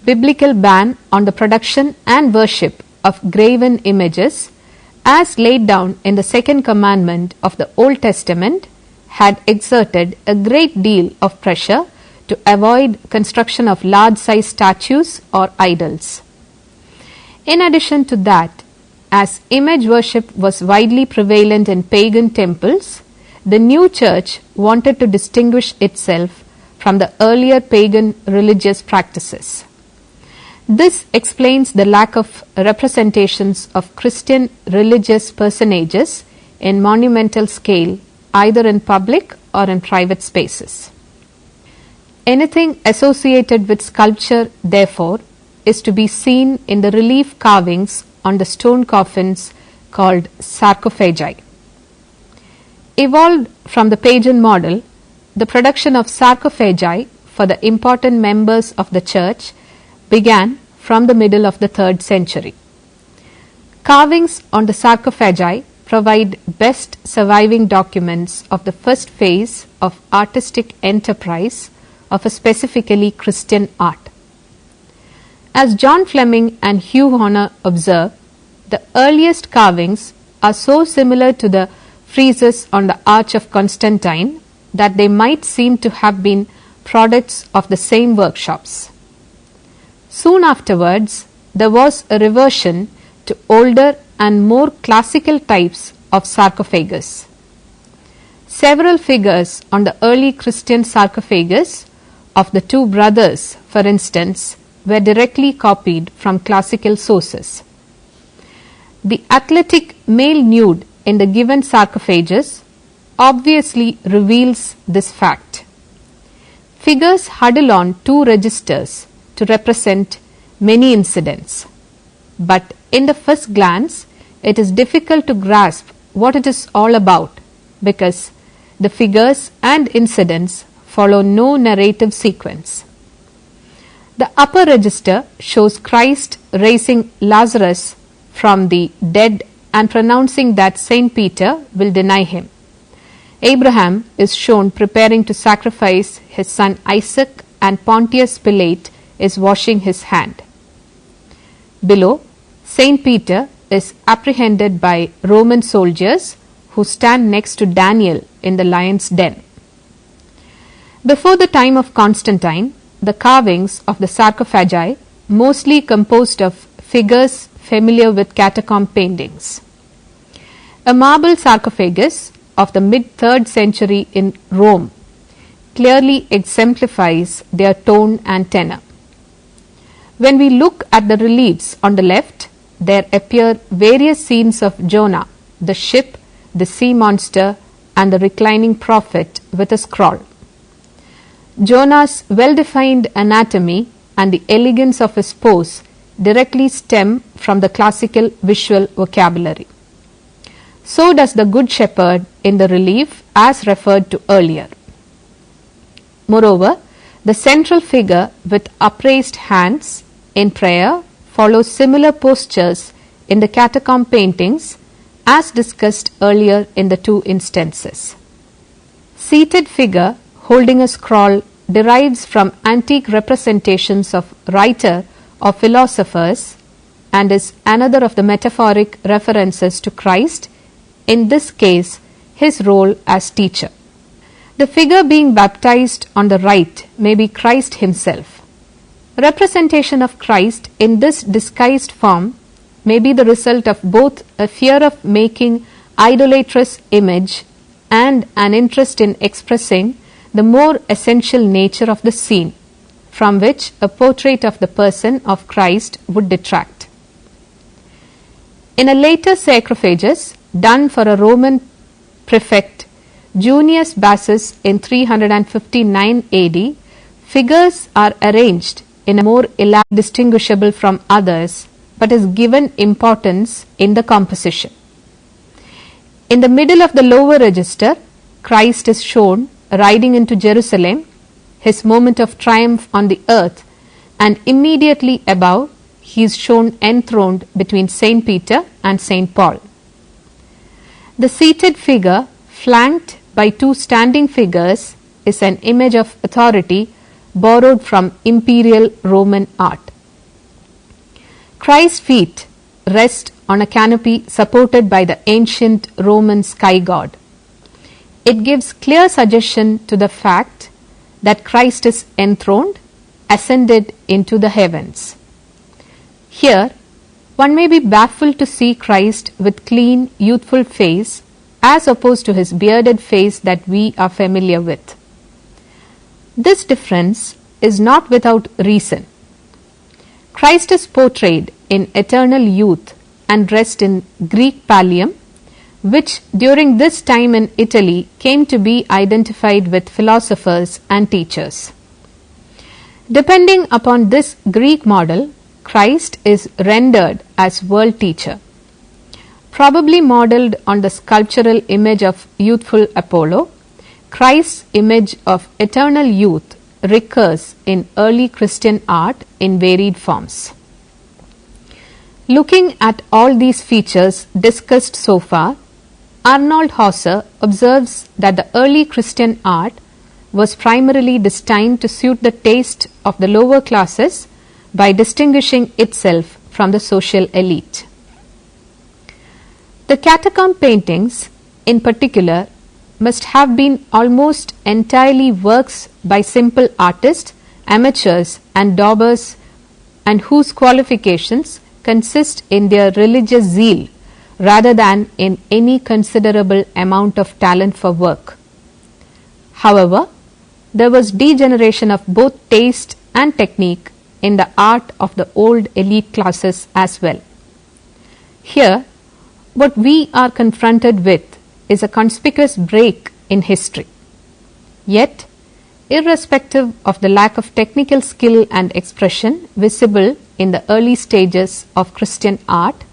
biblical ban on the production and worship of graven images, as laid down in the second commandment of the Old Testament, had exerted a great deal of pressure to avoid construction of large-size statues or idols. In addition to that, as image worship was widely prevalent in pagan temples, the new church wanted to distinguish itself from the earlier pagan religious practices. This explains the lack of representations of Christian religious personages in monumental scale, either in public or in private spaces. Anything associated with sculpture, therefore, is to be seen in the relief carvings on the stone coffins called sarcophagi. Evolved from the pagan model, the production of sarcophagi for the important members of the church began from the middle of the 3rd century. Carvings on the sarcophagi provide best surviving documents of the first phase of artistic enterprise of a specifically Christian art. As John Fleming and Hugh Horner observe, the earliest carvings are so similar to the friezes on the Arch of Constantine that they might seem to have been products of the same workshops. Soon afterwards, there was a reversion to older and more classical types of sarcophagus. Several figures on the early Christian sarcophagus of the two brothers, for instance, were directly copied from classical sources. The athletic male nude in the given sarcophagus obviously reveals this fact. Figures huddle on two registers to represent many incidents, but in the first glance it is difficult to grasp what it is all about, because the figures and incidents follow no narrative sequence. The upper register shows Christ raising Lazarus from the dead and pronouncing that Saint Peter will deny him. Abraham is shown preparing to sacrifice his son Isaac, and Pontius Pilate is washing his hand. Below, Saint Peter is apprehended by Roman soldiers who stand next to Daniel in the lion's den. Before the time of Constantine, the carvings of the sarcophagi mostly composed of figures familiar with catacomb paintings. A marble sarcophagus of the mid-3rd century in Rome clearly exemplifies their tone and tenor. When we look at the reliefs on the left, there appear various scenes of Jonah, the ship, the sea monster, and the reclining prophet with a scroll. Jonah's well-defined anatomy and the elegance of his pose directly stem from the classical visual vocabulary. So does the Good Shepherd in the relief as referred to earlier. Moreover, the central figure with upraised hands in prayer follows similar postures in the catacomb paintings as discussed earlier in the two instances. Seated figure holding a scroll derives from antique representations of writer or philosophers and is another of the metaphoric references to Christ, in this case his role as teacher. The figure being baptized on the right may be Christ himself. Representation of Christ in this disguised form may be the result of both a fear of making idolatrous image and an interest in expressing the more essential nature of the scene, from which a portrait of the person of Christ would detract. In a later sarcophagus done for a Roman prefect, Junius Bassus, in 359 AD, figures are arranged in a more elaborate, distinguishable from others, but is given importance in the composition. In the middle of the lower register, Christ is shown riding into Jerusalem, his moment of triumph on the earth, and immediately above he is shown enthroned between Saint Peter and Saint Paul. The seated figure, flanked by two standing figures, is an image of authority borrowed from imperial Roman art. Christ's feet rest on a canopy supported by the ancient Roman sky god. It gives clear suggestion to the fact that Christ is enthroned, ascended into the heavens. Here, one may be baffled to see Christ with clean, youthful face as opposed to his bearded face that we are familiar with. This difference is not without reason. Christ is portrayed in eternal youth and dressed in Greek pallium, which during this time in Italy came to be identified with philosophers and teachers. Depending upon this Greek model, Christ is rendered as world teacher. Probably modeled on the sculptural image of youthful Apollo, Christ's image of eternal youth recurs in early Christian art in varied forms. Looking at all these features discussed so far, Arnold Hauser observes that the early Christian art was primarily destined to suit the taste of the lower classes by distinguishing itself from the social elite. The catacomb paintings, in particular, must have been almost entirely works by simple artists, amateurs and daubers, and whose qualifications consist in their religious zeal rather than in any considerable amount of talent for work. However, there was degeneration of both taste and technique in the art of the old elite classes as well. Here, what we are confronted with is a conspicuous break in history. Yet, irrespective of the lack of technical skill and expression visible in the early stages of Christian art,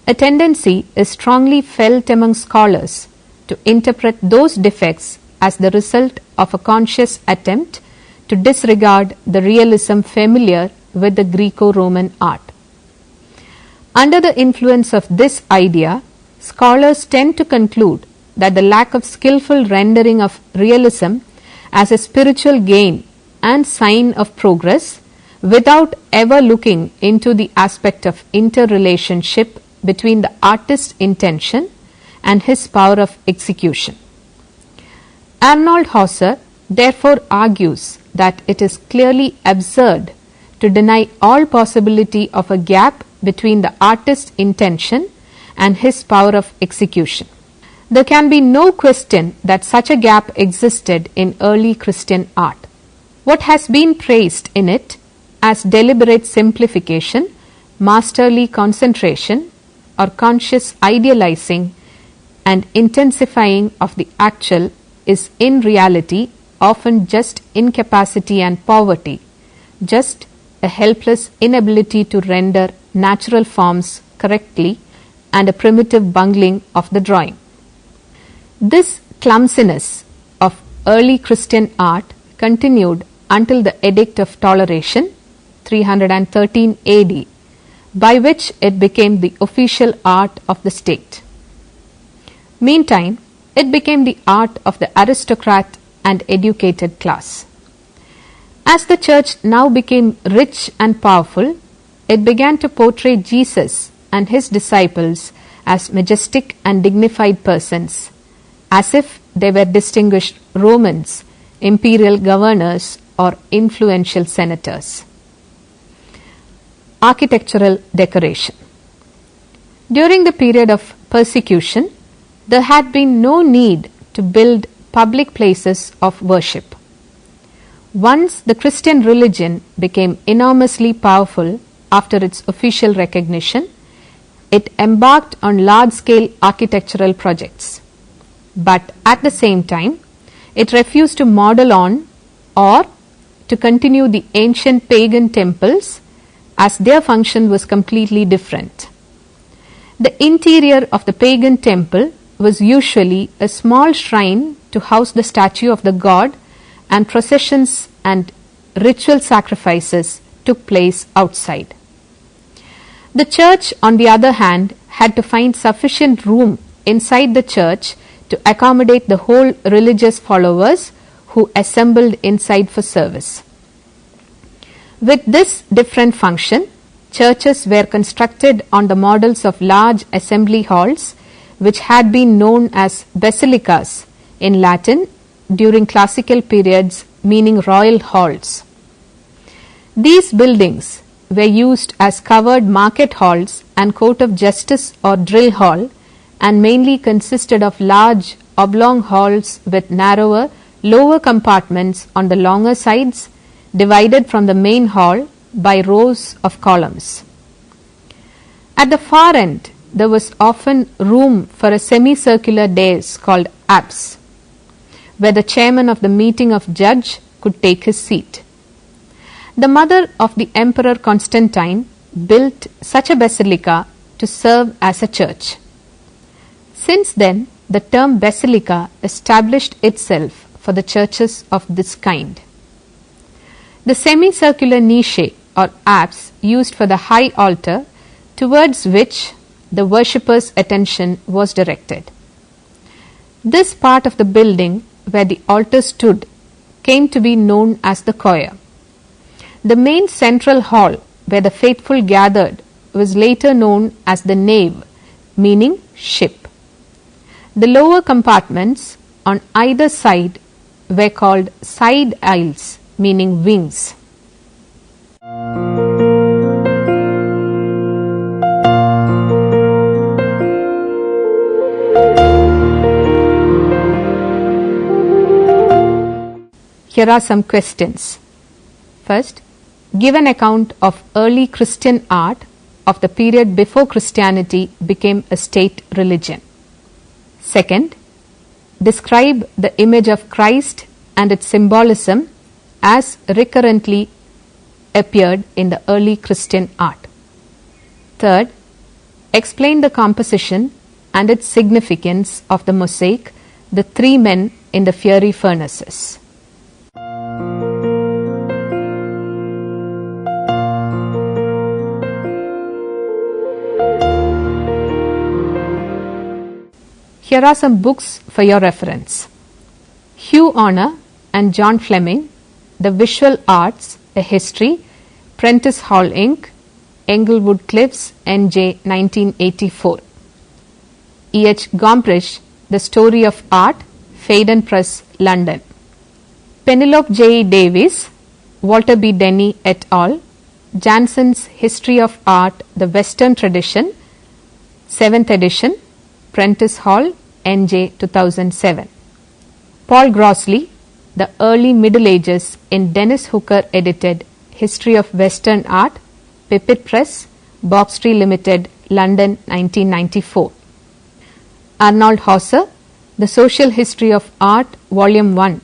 a tendency is strongly felt among scholars to interpret those defects as the result of a conscious attempt to disregard the realism familiar with the Greco-Roman art. Under the influence of this idea, scholars tend to conclude that the lack of skillful rendering of realism as a spiritual gain and sign of progress, without ever looking into the aspect of interrelationship between the artist's intention and his power of execution. Arnold Hauser therefore argues that it is clearly absurd to deny all possibility of a gap between the artist's intention and his power of execution. There can be no question that such a gap existed in early Christian art. What has been praised in it as deliberate simplification, masterly concentration, or conscious idealizing and intensifying of the actual is in reality often just incapacity and poverty, just a helpless inability to render natural forms correctly and a primitive bungling of the drawing. This clumsiness of early Christian art continued until the Edict of Toleration, 313 AD, by which it became the official art of the state. Meantime, it became the art of the aristocrat and educated class. As the church now became rich and powerful, it began to portray Jesus and his disciples as majestic and dignified persons, as if they were distinguished Romans, imperial governors, or influential senators. Architectural decoration. During the period of persecution, there had been no need to build public places of worship. Once the Christian religion became enormously powerful after its official recognition, it embarked on large-scale architectural projects. But at the same time, it refused to model on or to continue the ancient pagan temples, as their function was completely different. The interior of the pagan temple was usually a small shrine to house the statue of the god, and processions and ritual sacrifices took place outside. The church, on the other hand, had to find sufficient room inside the church to accommodate the whole religious followers who assembled inside for service. With this different function, churches were constructed on the models of large assembly halls, which had been known as basilicas in Latin during classical periods, meaning royal halls. These buildings were used as covered market halls and court of justice or drill hall, and mainly consisted of large oblong halls with narrower, lower compartments on the longer sides, divided from the main hall by rows of columns. At the far end, there was often room for a semicircular dais called apse, where the chairman of the meeting of judge could take his seat. The mother of the Emperor Constantine built such a basilica to serve as a church. Since then, the term basilica established itself for the churches of this kind. The semicircular niche or apse used for the high altar, towards which the worshipper's attention was directed. This part of the building where the altar stood came to be known as the choir. The main central hall where the faithful gathered was later known as the nave, meaning ship. The lower compartments on either side were called side aisles, meaning wings. Here are some questions. First, give an account of early Christian art of the period before Christianity became a state religion. Second, describe the image of Christ and its symbolism as recurrently appeared in the early Christian art. Third, explain the composition and its significance of the mosaic, the three men in the fiery furnaces. Here are some books for your reference. Hugh Honor and John Fleming, The Visual Arts, A History, Prentice Hall Inc., Englewood Cliffs, N.J. 1984. E. H. Gombrich, The Story of Art, Phaidon Press, London. Penelope J. Davies, Walter B. Denny et al., Jansen's History of Art, The Western Tradition, 7th edition, Prentice Hall, N.J. 2007. Paul Grossley, The Early Middle Ages in Dennis Hooker edited History of Western Art, Pipit Press, Box Tree Limited, London 1994. Arnold Hauser, The Social History of Art, Volume 1,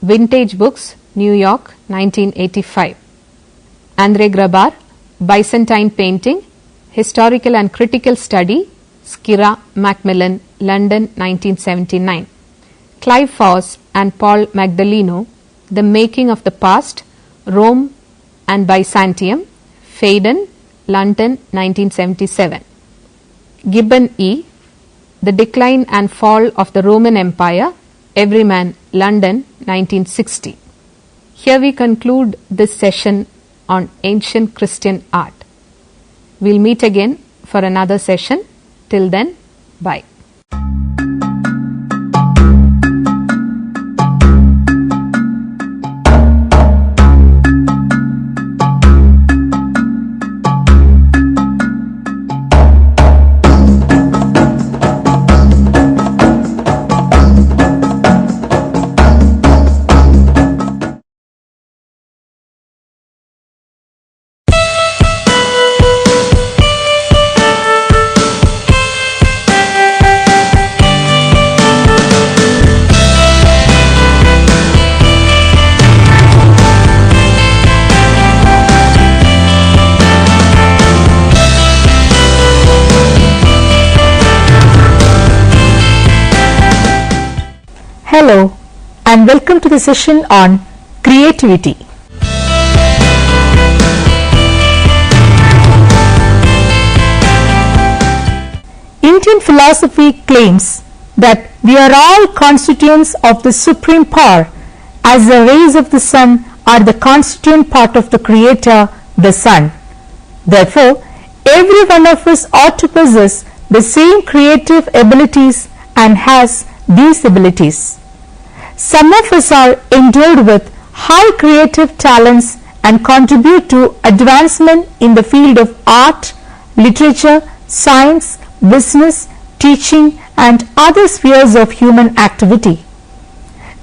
Vintage Books, New York 1985. André Grabar, Byzantine Painting, Historical and Critical Study, Skira, Macmillan, London 1979. Clive Foss and Paul Magdaleno, The Making of the Past, Rome and Byzantium, Phaidon, London 1977. Gibbon E., The Decline and Fall of the Roman Empire, Everyman, London 1960. Here we conclude this session on ancient Christian art. We'll meet again for another session. Till then, bye. Hello and welcome to the session on creativity. Indian philosophy claims that we are all constituents of the supreme power, as the rays of the sun are the constituent part of the creator, the sun. Therefore, every one of us ought to possess the same creative abilities and has these abilities. Some of us are endowed with high creative talents and contribute to advancement in the field of art, literature, science, business, teaching, and other spheres of human activity.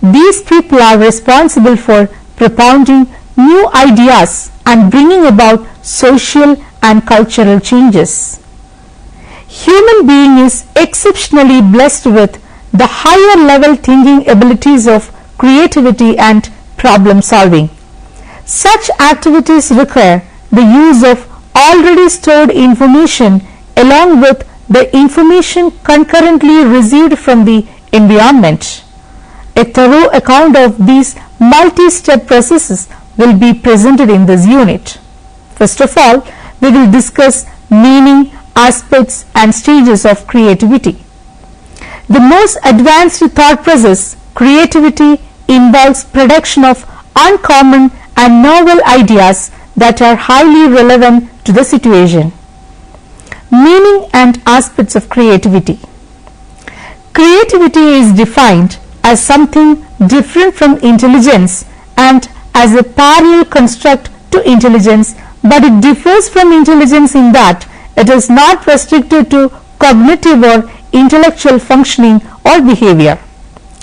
These people are responsible for propounding new ideas and bringing about social and cultural changes. Human being is exceptionally blessed with the higher level thinking abilities of creativity and problem solving. Such activities require the use of already stored information along with the information concurrently received from the environment. A thorough account of these multi-step processes will be presented in this unit. First of all, we will discuss meaning, aspects and stages of creativity. The most advanced thought process, creativity, involves production of uncommon and novel ideas that are highly relevant to the situation. Meaning and aspects of creativity. Creativity is defined as something different from intelligence and as a parallel construct to intelligence, but it differs from intelligence in that it is not restricted to cognitive or intellectual functioning or behavior.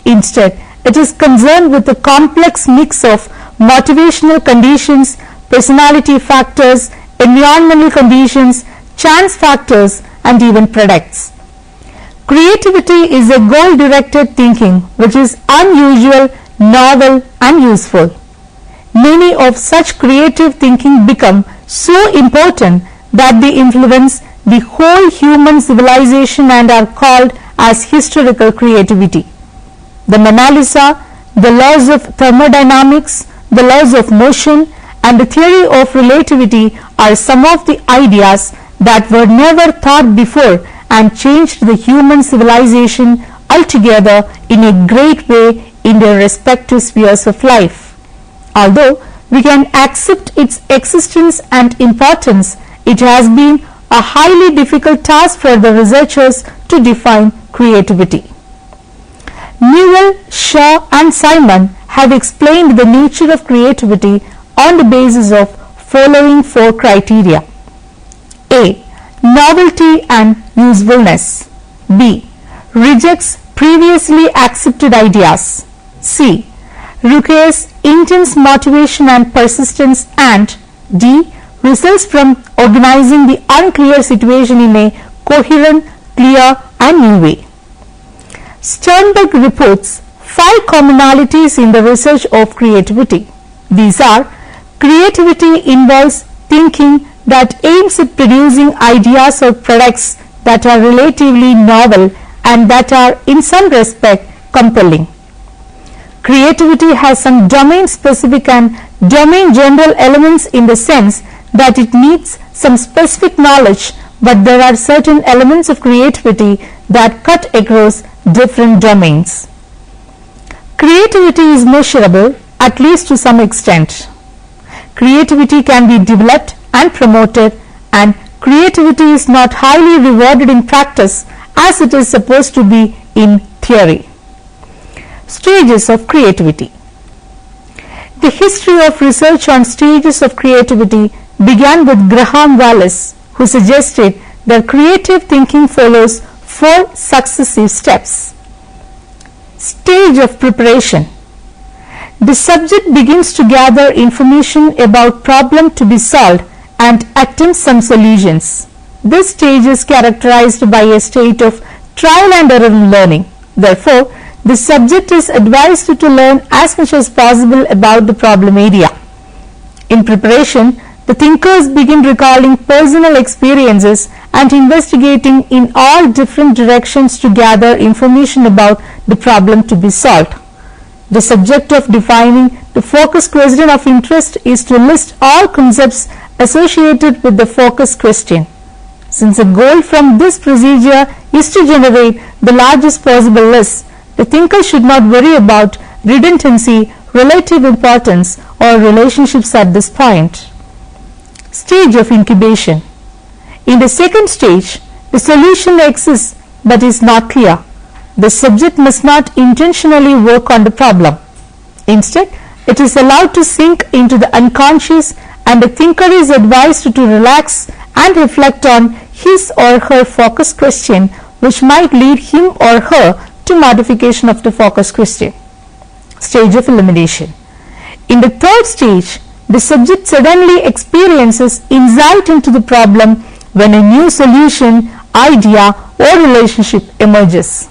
Instead, it is concerned with a complex mix of motivational conditions, personality factors, environmental conditions, chance factors, and even products. Creativity is a goal-directed thinking which is unusual, novel, and useful. Many of such creative thinking become so important that they influence the whole human civilization and are called as historical creativity. The Mona Lisa, the laws of thermodynamics, the laws of motion, and the theory of relativity are some of the ideas that were never thought before and changed the human civilization altogether in a great way in their respective spheres of life. Although we can accept its existence and importance, it has been a highly difficult task for the researchers to define creativity. Newell, Shaw, and Simon have explained the nature of creativity on the basis of following four criteria. A. Novelty and usefulness. B. Rejects previously accepted ideas. C. Requires intense motivation and persistence, and D. Results from organizing the unclear situation in a coherent, clear, and new way. Sternberg reports 5 commonalities in the research of creativity. These are: creativity involves thinking that aims at producing ideas or products that are relatively novel and that are in some respect compelling. Creativity has some domain specific and domain general elements in the sense that it needs some specific knowledge, but there are certain elements of creativity that cut across different domains. Creativity is measurable, at least to some extent. Creativity can be developed and promoted, and creativity is not highly rewarded in practice as it is supposed to be in theory. Stages of creativity. The history of research on stages of creativity began with Graham Wallas, who suggested that creative thinking follows 4 successive steps. Stage of preparation. The subject begins to gather information about problem to be solved and attempts some solutions. This stage is characterized by a state of trial and error learning. Therefore, the subject is advised to learn as much as possible about the problem area. In preparation, the thinkers begin recalling personal experiences and investigating in all different directions to gather information about the problem to be solved. The subject of defining the focus question of interest is to list all concepts associated with the focus question. Since the goal from this procedure is to generate the largest possible list, the thinker should not worry about redundancy, relative importance, or relationships at this point. Stage of incubation. In the second stage, the solution exists but is not clear. The subject must not intentionally work on the problem. Instead, it is allowed to sink into the unconscious, and the thinker is advised to relax and reflect on his or her focus question, which might lead him or her to modification of the focus question. Stage of elimination. In the third stage, the subject suddenly experiences insight into the problem when a new solution, idea or relationship emerges.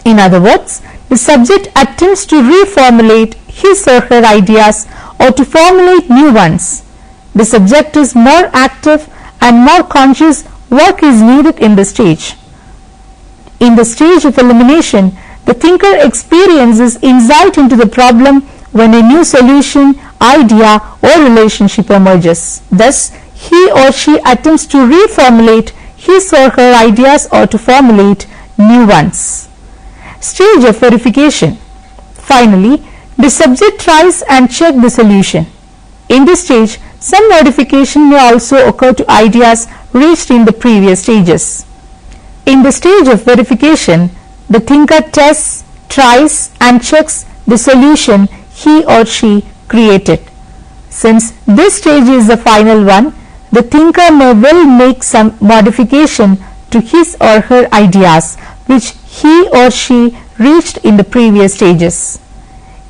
In other words, the subject attempts to reformulate his or her ideas or to formulate new ones. The subject is more active and more conscious work is needed in this stage. In the stage of elimination, the thinker experiences insight into the problem when a new solution, idea or relationship emerges. Thus, he or she attempts to reformulate his or her ideas or to formulate new ones. Stage of verification. Finally, the subject tries and checks the solution. In this stage, some modification may also occur to ideas reached in the previous stages. In the stage of verification, the thinker tests, tries and checks the solution he or she created. Since this stage is the final one, the thinker may well make some modification to his or her ideas which he or she reached in the previous stages.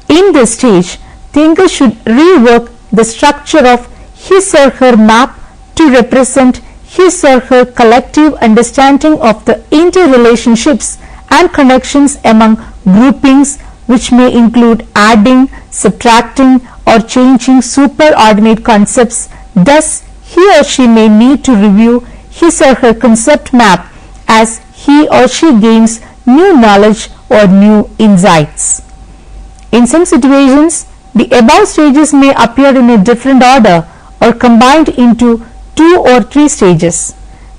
In this stage, thinker should rework the structure of his or her map to represent his or her collective understanding of the interrelationships and connections among groupings, which may include adding, subtracting or changing superordinate concepts. Thus, he or she may need to review his or her concept map as he or she gains new knowledge or new insights. In some situations, the above stages may appear in a different order or combined into 2 or 3 stages.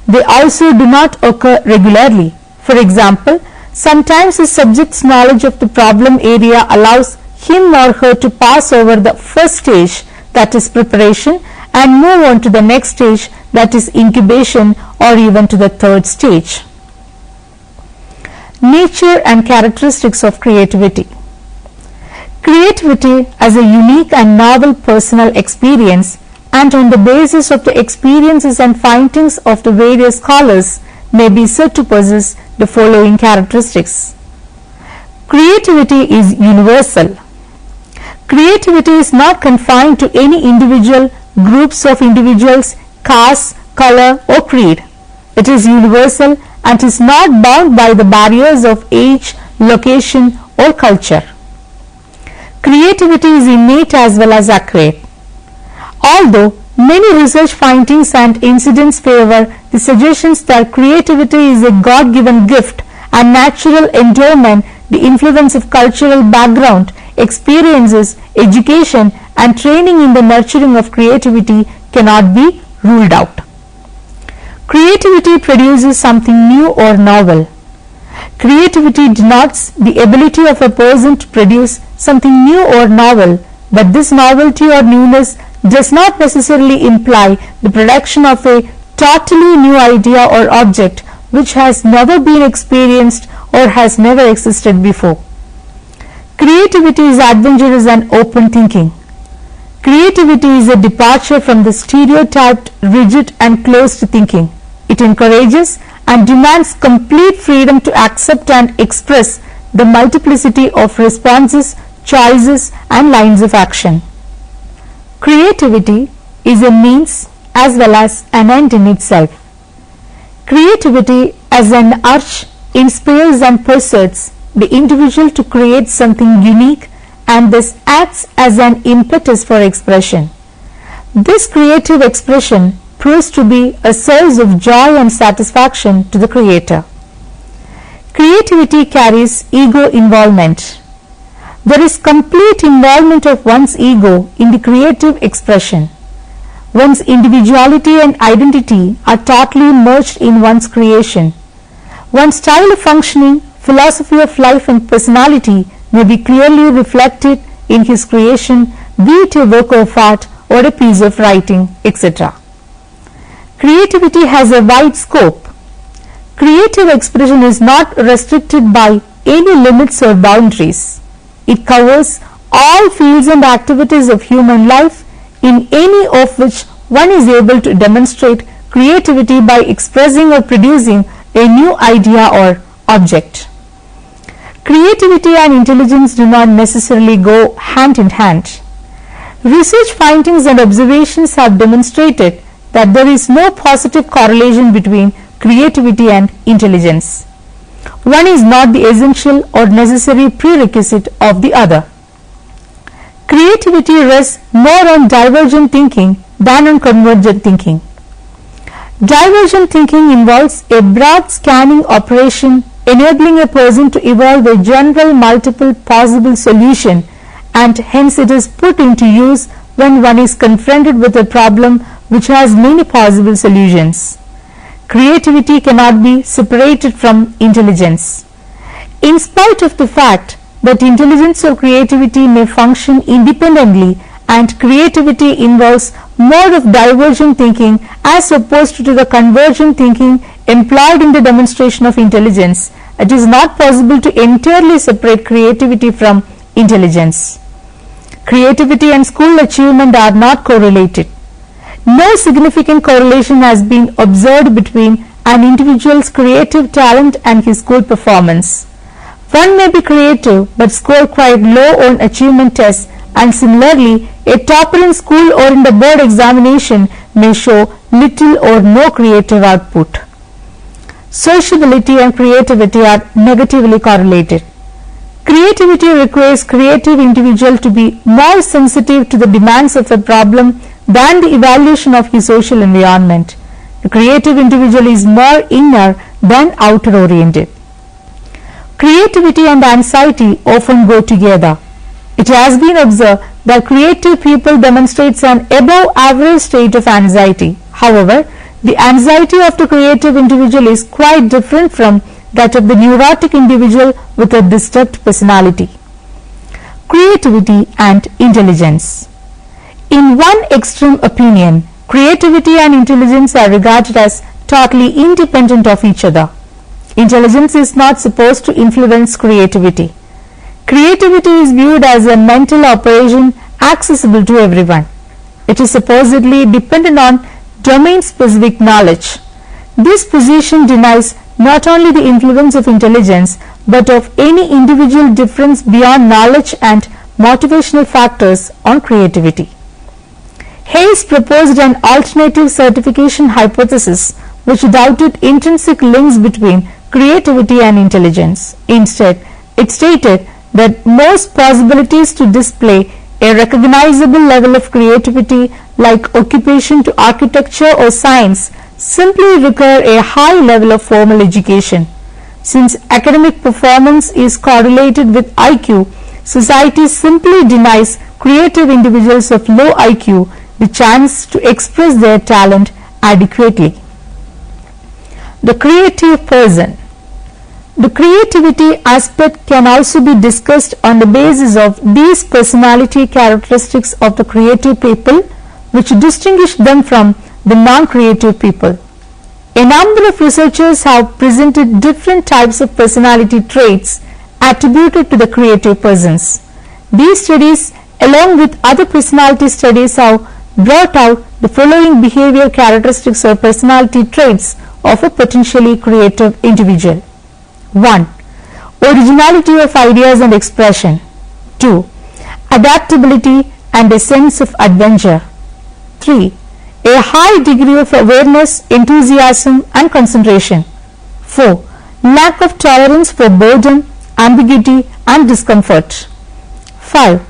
They also do not occur regularly. For example, sometimes the subject's knowledge of the problem area allows him or her to pass over the first stage, that is preparation, and move on to the next stage, that is incubation, or even to the third stage. Nature and characteristics of creativity. Creativity as a unique and novel personal experience, and on the basis of the experiences and findings of the various scholars, may be said to possess the following characteristics. Creativity is universal. Creativity is not confined to any individual, groups of individuals, caste, color or creed. It is universal and is not bound by the barriers of age, location or culture. Creativity is innate as well as acquired. Although many research findings and incidents favor the suggestions that creativity is a God-given gift and natural endowment, the influence of cultural background, experiences, education and training in the nurturing of creativity cannot be ruled out. Creativity produces something new or novel. Creativity denotes the ability of a person to produce something new or novel, but this novelty or newness does not necessarily imply the production of a totally new idea or object which has never been experienced or has never existed before. Creativity is adventurous and open thinking. Creativity is a departure from the stereotyped, rigid and closed thinking. It encourages and demands complete freedom to accept and express the multiplicity of responses, choices and lines of action. Creativity is a means as well as an end in itself. Creativity as an urge inspires and persuades the individual to create something unique and thus acts as an impetus for expression. This creative expression proves to be a source of joy and satisfaction to the creator. Creativity carries ego involvement. There is complete involvement of one's ego in the creative expression. One's individuality and identity are totally merged in one's creation. One's style of functioning, philosophy of life and personality may be clearly reflected in his creation, be it a work of art or a piece of writing, etc. Creativity has a wide scope. Creative expression is not restricted by any limits or boundaries. It covers all fields and activities of human life, in any of which one is able to demonstrate creativity by expressing or producing a new idea or object. Creativity and intelligence do not necessarily go hand in hand. Research findings and observations have demonstrated that there is no positive correlation between creativity and intelligence. One is not the essential or necessary prerequisite of the other. Creativity rests more on divergent thinking than on convergent thinking. Divergent thinking involves a broad scanning operation enabling a person to evolve a general multiple possible solution, and hence it is put into use when one is confronted with a problem which has many possible solutions. Creativity cannot be separated from intelligence. In spite of the fact that intelligence or creativity may function independently and creativity involves more of divergent thinking as opposed to the convergent thinking employed in the demonstration of intelligence, it is not possible to entirely separate creativity from intelligence. Creativity and school achievement are not correlated. No significant correlation has been observed between an individual's creative talent and his school performance. One may be creative but score quite low on achievement tests, and similarly, a topper in school or in the board examination may show little or no creative output. Sociability and creativity are negatively correlated. Creativity requires creative individual to be more sensitive to the demands of a problem than the evaluation of his social environment. The creative individual is more inner than outer oriented. Creativity and anxiety often go together. It has been observed that creative people demonstrate an above average state of anxiety. However, the anxiety of the creative individual is quite different from that of the neurotic individual with a disturbed personality. Creativity and intelligence. In one extreme opinion, creativity and intelligence are regarded as totally independent of each other. Intelligence is not supposed to influence creativity. Creativity is viewed as a mental operation accessible to everyone. It is supposedly dependent on domain-specific knowledge. This position denies not only the influence of intelligence but of any individual difference beyond knowledge and motivational factors on creativity. Hayes proposed an alternative certification hypothesis which doubted intrinsic links between creativity and intelligence. Instead, it stated that most possibilities to display a recognizable level of creativity, like occupation to architecture or science, simply require a high level of formal education. Since academic performance is correlated with IQ, society simply denies creative individuals of low IQ the chance to express their talent adequately. The creative person. The creativity aspect can also be discussed on the basis of these personality characteristics of the creative people which distinguish them from the non-creative people. A number of researchers have presented different types of personality traits attributed to the creative persons. These studies, along with other personality studies, have brought out the following behavior characteristics or personality traits of a potentially creative individual. 1. Originality of ideas and expression. 2. Adaptability and a sense of adventure. 3. A high degree of awareness, enthusiasm and concentration. 4. Lack of tolerance for boredom, ambiguity and discomfort. 5.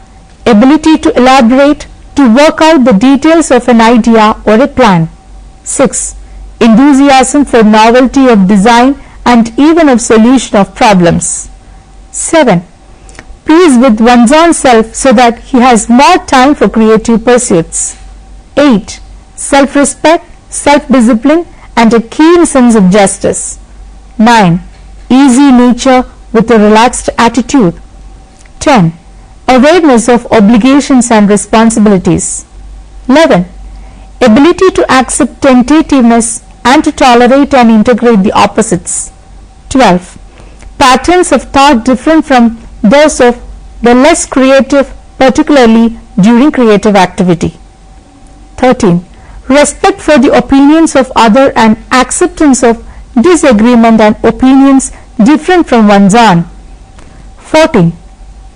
Ability to elaborate, to work out the details of an idea or a plan. 6. Enthusiasm for novelty of design and even of solution of problems. 7. Peace with one's own self so that he has more time for creative pursuits. 8. Self-respect, self-discipline and a keen sense of justice. 9. Easy nature with a relaxed attitude. 10. Awareness of obligations and responsibilities. 11. Ability to accept tentativeness and to tolerate and integrate the opposites. 12. Patterns of thought different from those of the less creative, particularly during creative activity. 13. Respect for the opinions of others and acceptance of disagreement and opinions different from one's own. 14.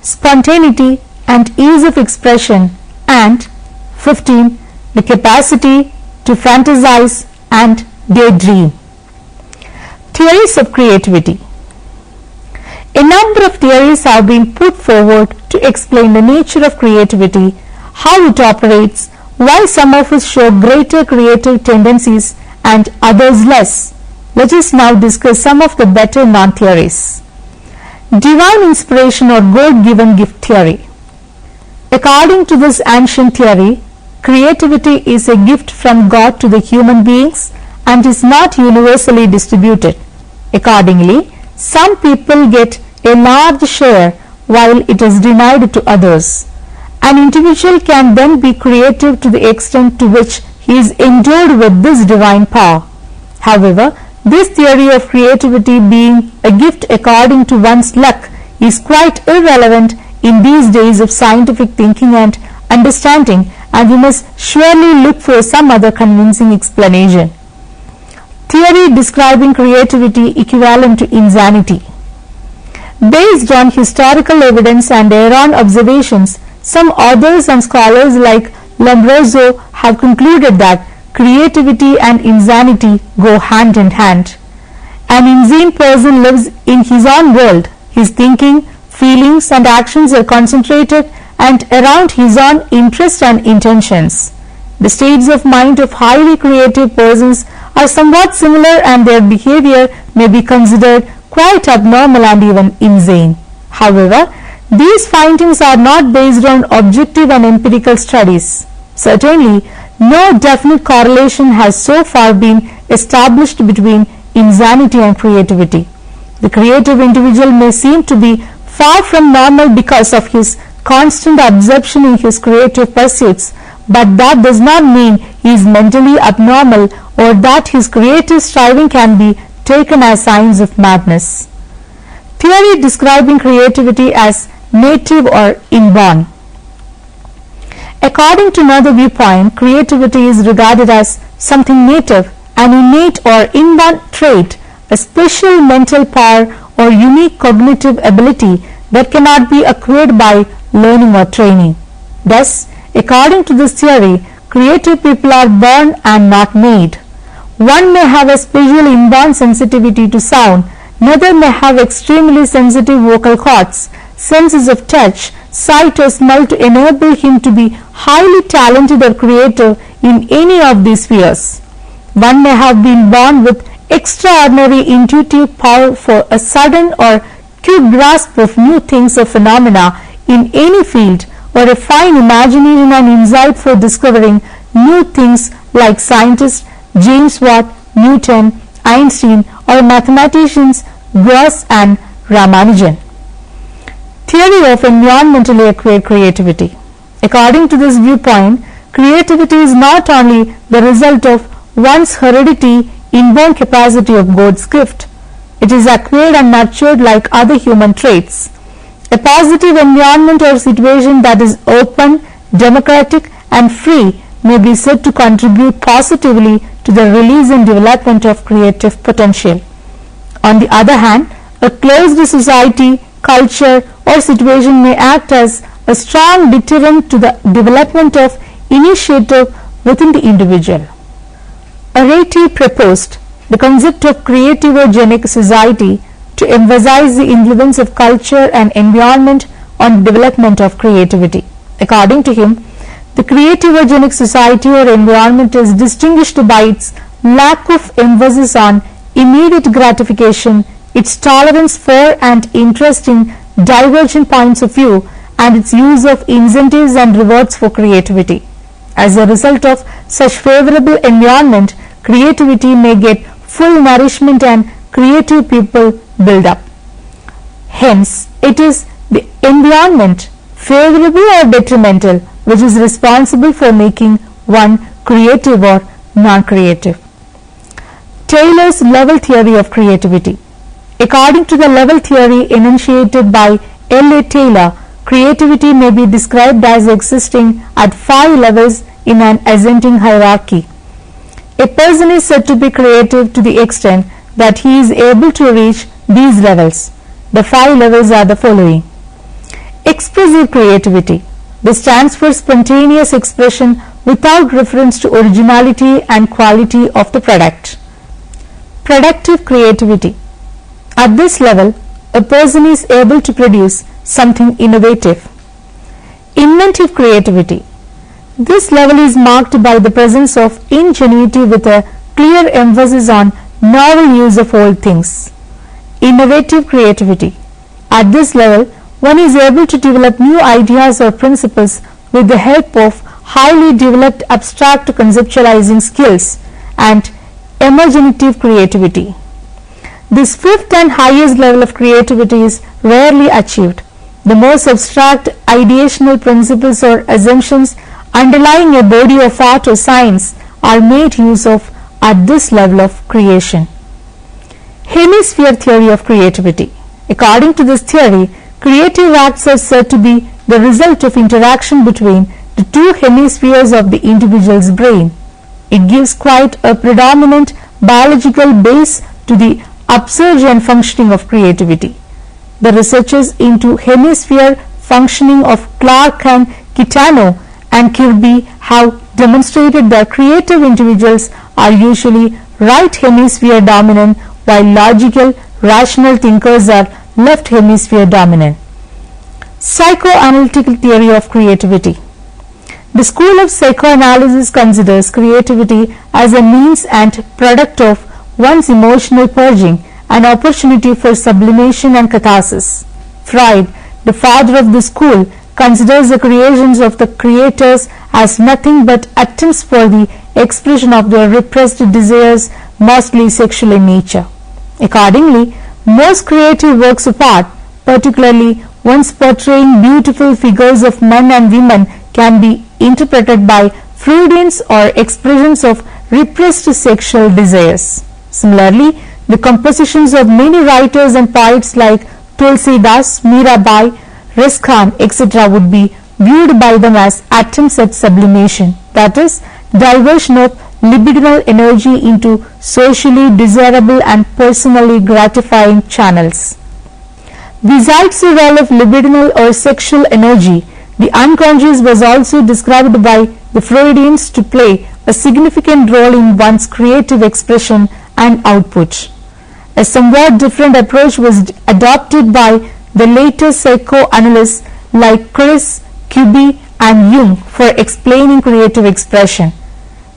Spontaneity and ease of expression. And 15. The capacity to fantasize and daydream. Theories of creativity. A number of theories have been put forward to explain the nature of creativity, how it operates, why some of us show greater creative tendencies and others less. Let us now discuss some of the better known theories. Divine inspiration or God-given gift theory. According to this ancient theory, creativity is a gift from God to the human beings and is not universally distributed. Accordingly, some people get a large share while it is denied to others. An individual can then be creative to the extent to which he is endowed with this divine power. However, this theory of creativity being a gift according to one's luck is quite irrelevant in these days of scientific thinking and understanding, and we must surely look for some other convincing explanation. Theory describing creativity equivalent to insanity. Based on historical evidence and their own observations, some authors and scholars like Emmrc have concluded that creativity and insanity go hand in hand. An insane person lives in his own world. His thinking, feelings and actions are concentrated and around his own interests and intentions. The states of mind of highly creative persons are somewhat similar and their behavior may be considered quite abnormal and even insane. However, these findings are not based on objective and empirical studies. Certainly, no definite correlation has so far been established between insanity and creativity. The creative individual may seem to be far from normal because of his constant absorption in his creative pursuits, but that does not mean he is mentally abnormal or that his creative striving can be taken as signs of madness. Theory describing creativity as native or inborn. According to another viewpoint, creativity is regarded as something native, an innate or inborn trait, a special mental power or unique cognitive ability that cannot be acquired by learning or training. Thus, according to this theory, creative people are born and not made. One may have a special inborn sensitivity to sound, another may have extremely sensitive vocal cords, senses of touch, sight or smell to enable him to be highly talented or creative in any of these spheres. One may have been born with extraordinary intuitive power for a sudden or quick grasp of new things or phenomena in any field, or a fine imagination and insight for discovering new things like scientists James Watt, Newton, Einstein, or mathematicians Gauss and Ramanujan. Theory of environmentally acquired creativity. According to this viewpoint, creativity is not only the result of one's heredity, inborn capacity of God's gift. It is acquired and nurtured like other human traits. A positive environment or situation that is open, democratic and free may be said to contribute positively to the release and development of creative potential. On the other hand, a closed society, culture or situation may act as a strong deterrent to the development of initiative within the individual. Emmrc proposed the concept of creativogenic society to emphasize the influence of culture and environment on the development of creativity. According to him, the creativogenic society or environment is distinguished by its lack of emphasis on immediate gratification, its tolerance for and interest in divergent points of view, and its use of incentives and rewards for creativity. As a result of such favorable environment, creativity may get full nourishment and creative people build up. Hence, it is the environment, favorable or detrimental, which is responsible for making one creative or non-creative. Taylor's level theory of creativity. According to the level theory enunciated by L. A. Taylor, creativity may be described as existing at 5 levels in an ascending hierarchy. A person is said to be creative to the extent that he is able to reach these levels. The 5 levels are the following. Expressive creativity. This stands for spontaneous expression without reference to originality and quality of the product. Productive creativity. At this level, a person is able to produce something innovative. Inventive creativity. This level is marked by the presence of ingenuity with a clear emphasis on novel use of old things. Innovative creativity. At this level, one is able to develop new ideas or principles with the help of highly developed abstract conceptualizing skills. And imaginative creativity. This fifth and highest level of creativity is rarely achieved. The most abstract ideational principles or assumptions underlying a body of art or science are made use of at this level of creation. Hemisphere theory of creativity. According to this theory, creative acts are said to be the result of interaction between the two hemispheres of the individual's brain. It gives quite a predominant biological base to the upsurge and functioning of creativity. The researchers into hemisphere functioning of Clark and Kitano and Kirby have demonstrated that creative individuals are usually right hemisphere dominant, while logical, rational thinkers are left hemisphere dominant. Psychoanalytical theory of creativity. The school of psychoanalysis considers creativity as a means and product of one's emotional purging, an opportunity for sublimation and catharsis. Freud, the father of the school, considers the creations of the creators as nothing but attempts for the expression of their repressed desires, mostly sexual in nature. Accordingly, most creative works of art, particularly ones portraying beautiful figures of men and women, can be interpreted by Freudians or expressions of repressed sexual desires. Similarly, the compositions of many writers and poets like Tulsidas, Mirabai, Ruskin, etc. would be viewed by them as attempts at sublimation, that is, diversion of libidinal energy into socially desirable and personally gratifying channels. Besides the role of libidinal or sexual energy, the unconscious was also described by the Freudians to play a significant role in one's creative expression and output. A somewhat different approach was adopted by the later psychoanalysts like Chris, Kubi, and Jung for explaining creative expression.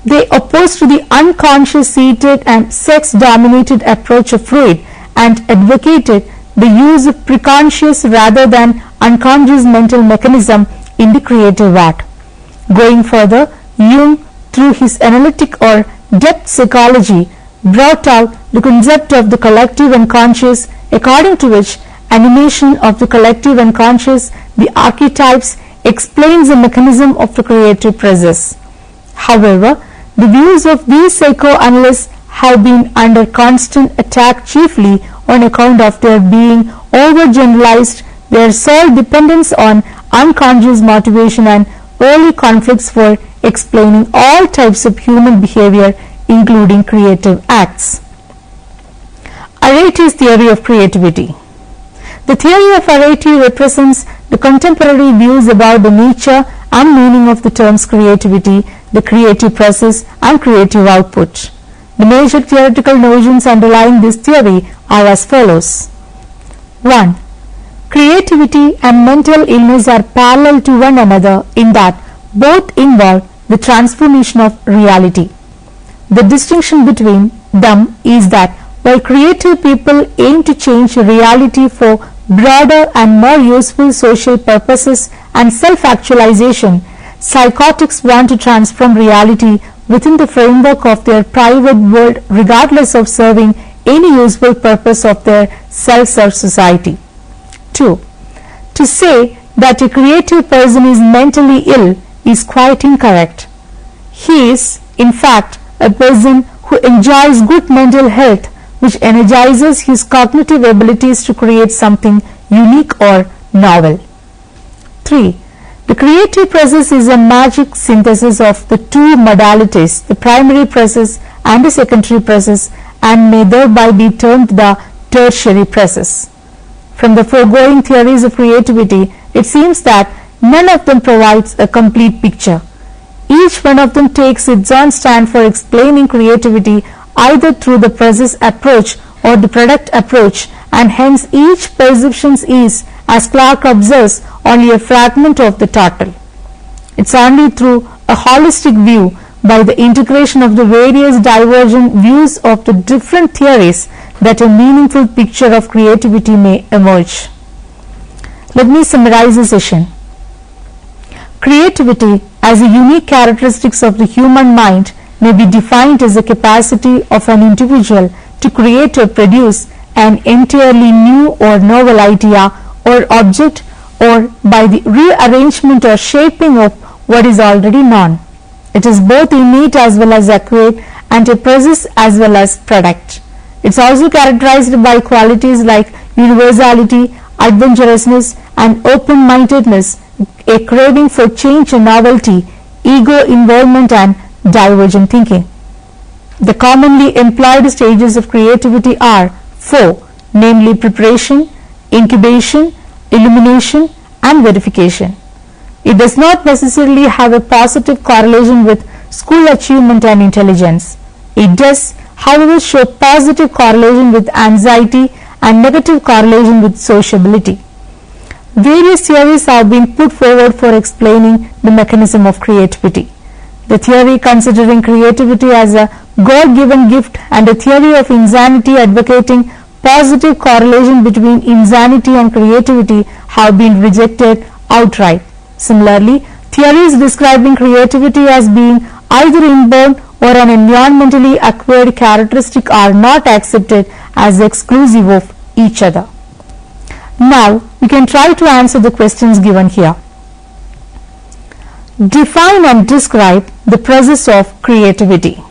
They opposed to the unconscious-seated and sex-dominated approach of Freud and advocated the use of preconscious rather than unconscious mental mechanism in the creative art. Going further, Jung, through his analytic or depth psychology, brought out the concept of the collective unconscious, according to which animation of the collective unconscious, the archetypes, explains the mechanism of the creative process. However, the views of these psychoanalysts have been under constant attack, chiefly on account of their being overgeneralized, their sole dependence on unconscious motivation, and early conflicts for explaining all types of human behavior, including creative acts. Areti's theory of creativity. The theory of Areti represents the contemporary views about the nature and meaning of the terms creativity, the creative process, and creative output. The major theoretical notions underlying this theory are as follows. 1. Creativity and mental illness are parallel to one another in that both involve the transformation of reality. The distinction between them is that while creative people aim to change reality for broader and more useful social purposes and self-actualization, psychotics want to transform reality within the framework of their private world, regardless of serving any useful purpose of their selves or society. 2. To say that a creative person is mentally ill is quite incorrect. He is, in fact, a person who enjoys good mental health, which energizes his cognitive abilities to create something unique or novel. 3. The creative process is a magic synthesis of the two modalities, the primary process and the secondary process, and may thereby be termed the tertiary process. From the foregoing theories of creativity, it seems that none of them provides a complete picture. Each one of them takes its own stand for explaining creativity either through the process approach or the product approach, and hence each perception is, as Clarke observes, only a fragment of the total. It's only through a holistic view, by the integration of the various divergent views of the different theories, that a meaningful picture of creativity may emerge. Let me summarize the session. Creativity, as a unique characteristic of the human mind, may be defined as the capacity of an individual to create or produce an entirely new or novel idea or object, or by the rearrangement or shaping of what is already known. It is both innate as well as acquired, and a process as well as product. It is also characterized by qualities like universality, adventurousness, and open-mindedness, a craving for change and novelty, ego involvement, and divergent thinking. The commonly employed stages of creativity are 4, namely preparation, incubation, illumination, and verification. It does not necessarily have a positive correlation with school achievement and intelligence. It does, however, show positive correlation with anxiety and negative correlation with sociability. Various theories have been put forward for explaining the mechanism of creativity. The theory considering creativity as a God-given gift and a theory of insanity advocating positive correlation between insanity and creativity have been rejected outright. Similarly, theories describing creativity as being either inborn or an environmentally acquired characteristic are not accepted as exclusive of each other. Now, we can try to answer the questions given here. Define and describe the process of creativity.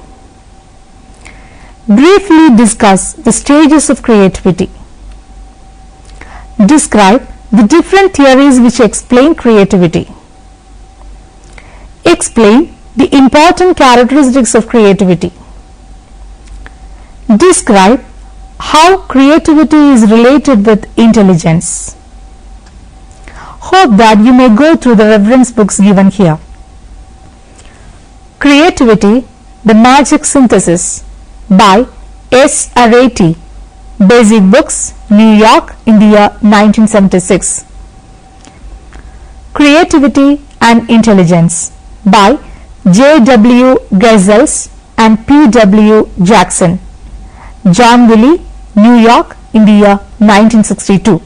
Briefly discuss the stages of creativity. Describe the different theories which explain creativity. Explain the important characteristics of creativity. Describe how creativity is related with intelligence. Hope that you may go through the reference books given here. Creativity, the Magic Synthesis by Emmrc, Basic Books, New York, India, 1976. Creativity and Intelligence by J.W. Geisels and P.W. Jackson, John Wiley, New York, India, 1962.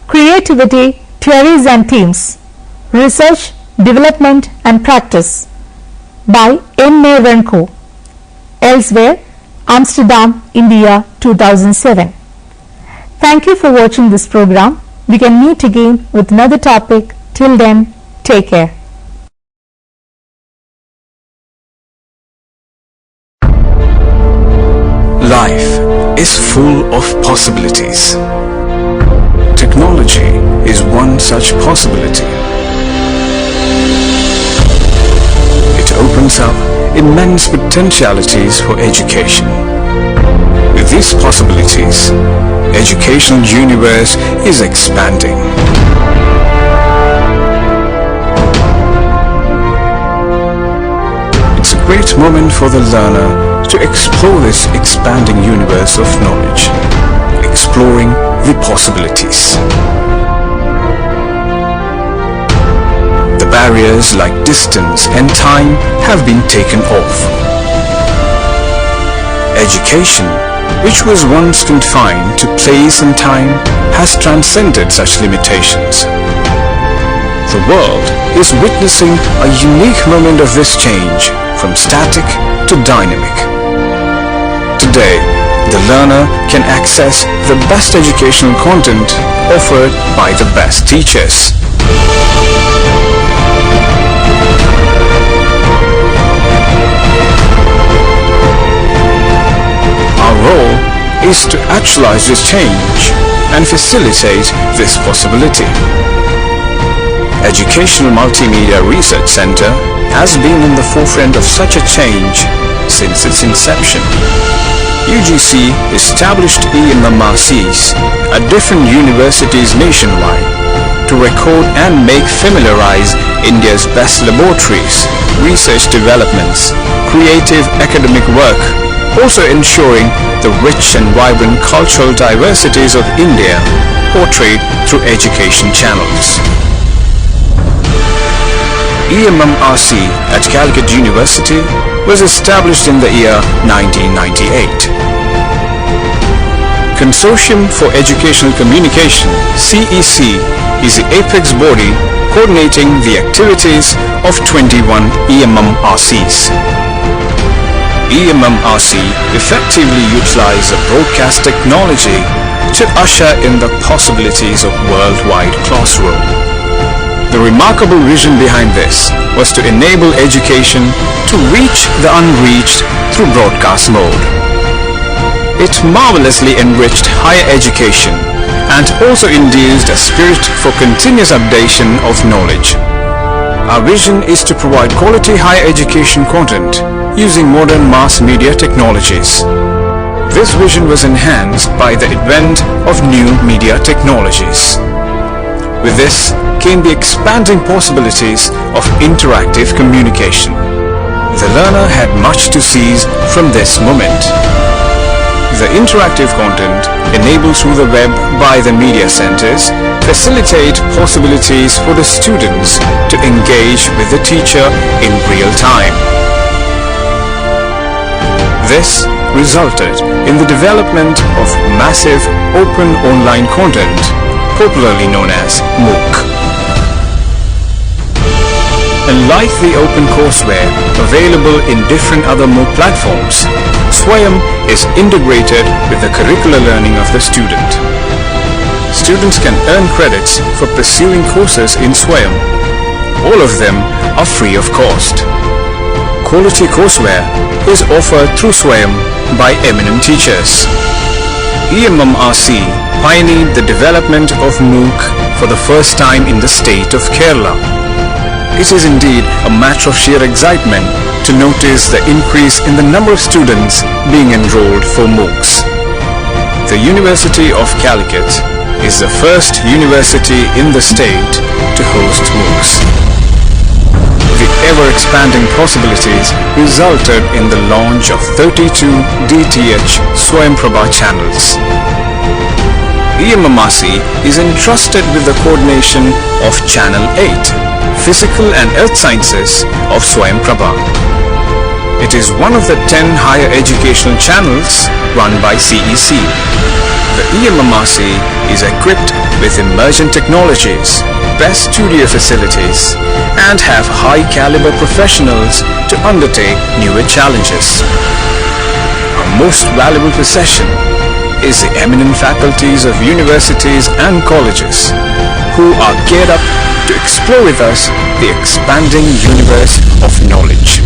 Creativity, Theories and Themes, Research, Development and Practice by Emmrc, Elsewhere, Amsterdam, India, 2007. Thank you for watching this program. We can meet again with another topic. Till then, take care. Life is full of possibilities. Technology is one such possibility. It opens up immense potentialities for education. With these possibilities, educational universe is expanding. It's a great moment for the learner to explore this expanding universe of knowledge, exploring the possibilities. The barriers like distance and time have been taken off. Education, which was once confined to place and time, has transcended such limitations. The world is witnessing a unique moment of this change from static to dynamic. Today, the learner can access the best educational content offered by the best teachers. is to actualize this change and facilitate this possibility. Educational Multimedia Research Center has been in the forefront of such a change since its inception. UGC established Emmrcs at different universities nationwide to record and make familiarize India's best laboratories, research developments, creative academic work, also ensuring the rich and vibrant cultural diversities of India portrayed through education channels. Emmrc at Calicut University was established in the year 1998. Consortium for Educational Communication (CEC) is the apex body coordinating the activities of 21 Emmrcs. Emmrc effectively utilize a broadcast technology to usher in the possibilities of worldwide classroom. The remarkable vision behind this was to enable education to reach the unreached through broadcast mode. It marvelously enriched higher education and also induced a spirit for continuous updation of knowledge. Our vision is to provide quality higher education content using modern mass media technologies. This vision was enhanced by the advent of new media technologies. With this came the expanding possibilities of interactive communication. The learner had much to seize from this moment. The interactive content enabled through the web by the media centers facilitate possibilities for the students to engage with the teacher in real time. This resulted in the development of massive open online content, popularly known as MOOC. Unlike the open courseware available in different other MOOC platforms, SWAYAM is integrated with the curricular learning of the student. Students can earn credits for pursuing courses in SWAYAM. All of them are free of cost. Quality courseware is offered through SWAYAM by eminent teachers. Emmrc pioneered the development of MOOC for the first time in the state of Kerala. It is indeed a matter of sheer excitement to notice the increase in the number of students being enrolled for MOOCs. The University of Calicut is the first university in the state to host MOOCs. The ever-expanding possibilities resulted in the launch of 32 DTH Swayamprabha channels. Emmrc is entrusted with the coordination of Channel 8, Physical and Earth Sciences of Swayamprabha. It is one of the 10 higher educational channels run by CEC. The Emmrc is equipped with emergent technologies, best studio facilities, and have high-caliber professionals to undertake newer challenges. Our most valuable possession is the eminent faculties of universities and colleges who are geared up to explore with us the expanding universe of knowledge.